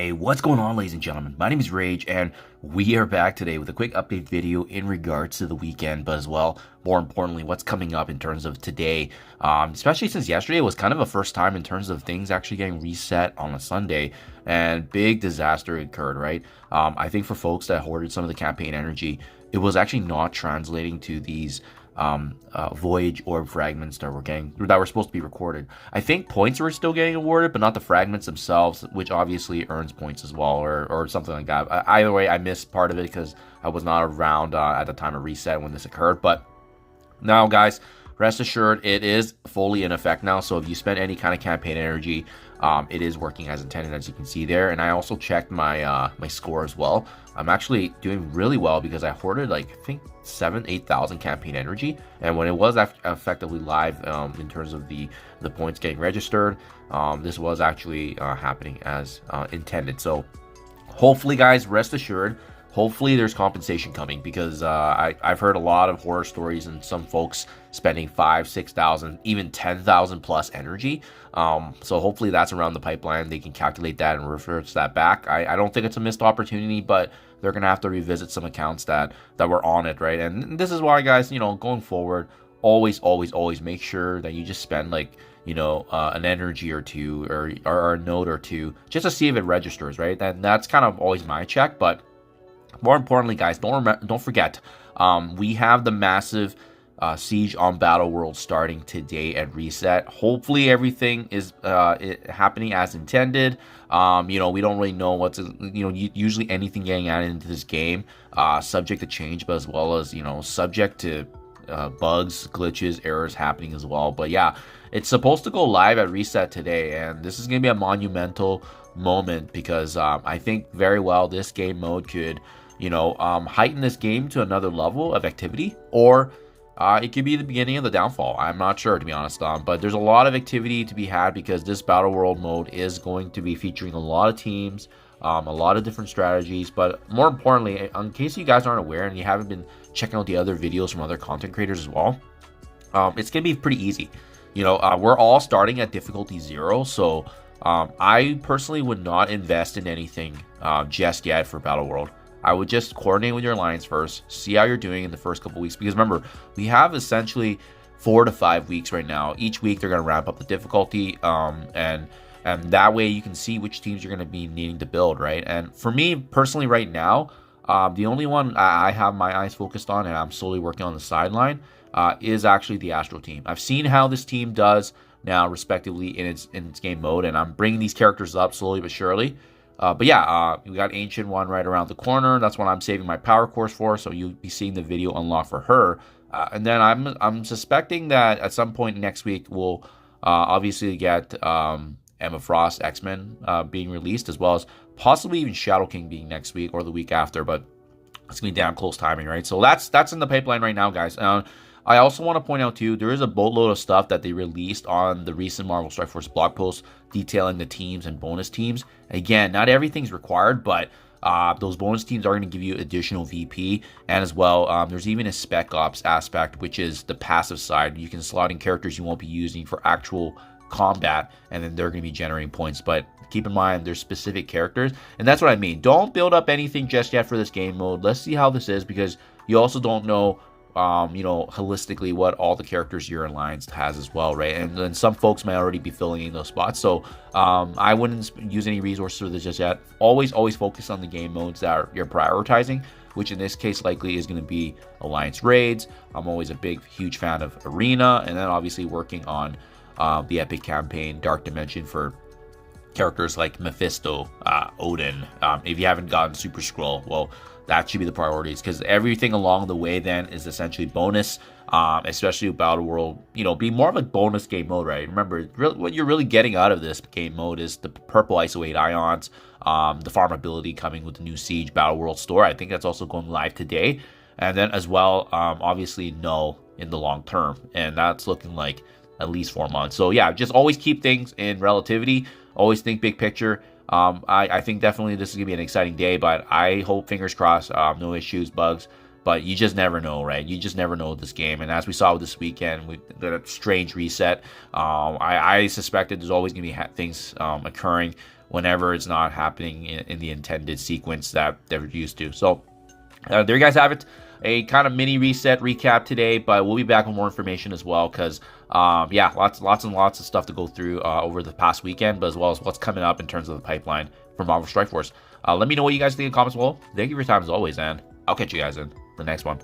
Hey, what's going on, ladies and gentlemen? My name is Rage, and we are back today with a quick update video in regards to the weekend, but as well, more importantly, what's coming up in terms of today. Especially since yesterday was kind of a first time in terms of things actually getting reset on a Sunday, and big disaster occurred, right? I think for folks that hoarded some of the campaign energy, it was actually not translating to these voyage orb fragments that were supposed to be recorded. I think points were still getting awarded, but not the fragments themselves, which obviously earns points as well, or something like that. Either way, I missed part of it because I was not around at the time of reset when this occurred. But now, guys, rest assured, it is fully in effect now. So if you spend any kind of campaign energy, it is working as intended, as you can see there. And I also checked my my score as well. I'm actually doing really well because I hoarded like, I think 8,000 campaign energy, and when it was effectively live in terms of the points getting registered, this was actually happening as intended. So hopefully, guys, rest assured, hopefully there's compensation coming, because I've heard a lot of horror stories and some folks spending 5,000, 6,000, even 10,000 plus energy. So hopefully that's around the pipeline. They can calculate that and reverse that back. I don't think it's a missed opportunity, but they're gonna have to revisit some accounts that were on it, right? And this is why, guys, going forward, always make sure that you just spend like, an energy or two, or a note or two, just to see if it registers, right? And that's kind of always my check. But more importantly, guys, don't forget, we have the massive siege on Battleworld starting today at reset. Hopefully everything is happening as intended. We don't really know what's, usually anything getting added into this game, subject to change, but as well as, subject to bugs, glitches, errors happening as well. But yeah, it's supposed to go live at reset today, and this is going to be a monumental moment, because I think very well this game mode could, heighten this game to another level of activity, or it could be the beginning of the downfall. I'm not sure, to be honest, but there's a lot of activity to be had, because this Battle World mode is going to be featuring a lot of teams, a lot of different strategies. But more importantly, in case you guys aren't aware and you haven't been checking out the other videos from other content creators as well, it's going to be pretty easy. We're all starting at difficulty 0, so I personally would not invest in anything just yet for Battle World. I would just coordinate with your alliance first, see how you're doing in the first couple weeks, because remember, we have essentially 4 to 5 weeks right now. Each week they're going to ramp up the difficulty, and that way you can see which teams you're going to be needing to build, right? And for me personally right now, the only one I have my eyes focused on, and I'm slowly working on the sideline, is actually the Astro team. I've seen how this team does now, respectively, in its game mode, and I'm bringing these characters up slowly but surely. But yeah, we got Ancient One right around the corner. That's what I'm saving my power course for, so you'll be seeing the video unlock for her. And then I'm suspecting that at some point next week we'll obviously get Emma Frost X-Men being released, as well as possibly even Shadow King being next week or the week after. But it's gonna be damn close timing, right? So that's in the pipeline right now, guys. I also want to point out too, there is a boatload of stuff that they released on the recent Marvel Strike Force blog post detailing the teams and bonus teams. Again, not everything's required, but those bonus teams are going to give you additional VP, and as well, there's even a Spec Ops aspect, which is the passive side. You can slot in characters you won't be using for actual combat, and then they're going to be generating points. But keep in mind, there's specific characters, and that's what I mean. Don't build up anything just yet for this game mode. Let's see how this is, because you also don't know holistically what all the characters your alliance has as well, right? And then some folks might already be filling in those spots, so I wouldn't use any resources for this just yet. Always focus on the game modes that you're prioritizing, which in this case likely is going to be alliance raids. I'm always a huge fan of arena, and then obviously working on the epic campaign Dark Dimension for characters like Mephisto, Odin. If you haven't gotten Super Scroll, well, that should be the priorities, because everything along the way then is essentially bonus, especially with Battle World, be more of a bonus game mode, right? Remember, what you're really getting out of this game mode is the purple ISO 8 ions, the farm ability coming with the new Siege Battle World store. I think that's also going live today. And then as well, obviously Null in the long term, and that's looking like at least 4 months. So yeah, just always keep things in relativity, always think big picture. I think definitely this is going to be an exciting day, but I hope, fingers crossed, no issues, bugs, but you just never know, right? You just never know with this game. And as we saw with this weekend, with the strange reset, I suspected there's always going to be things occurring whenever it's not happening in the intended sequence that they're used to. So there you guys have it. A kind of mini reset recap today, but we'll be back with more information as well because, yeah, lots and lots of stuff to go through over the past weekend, but as well as what's coming up in terms of the pipeline for Marvel Strike Force. Let me know what you guys think in the comments below. Thank you for your time as always, and I'll catch you guys in the next one.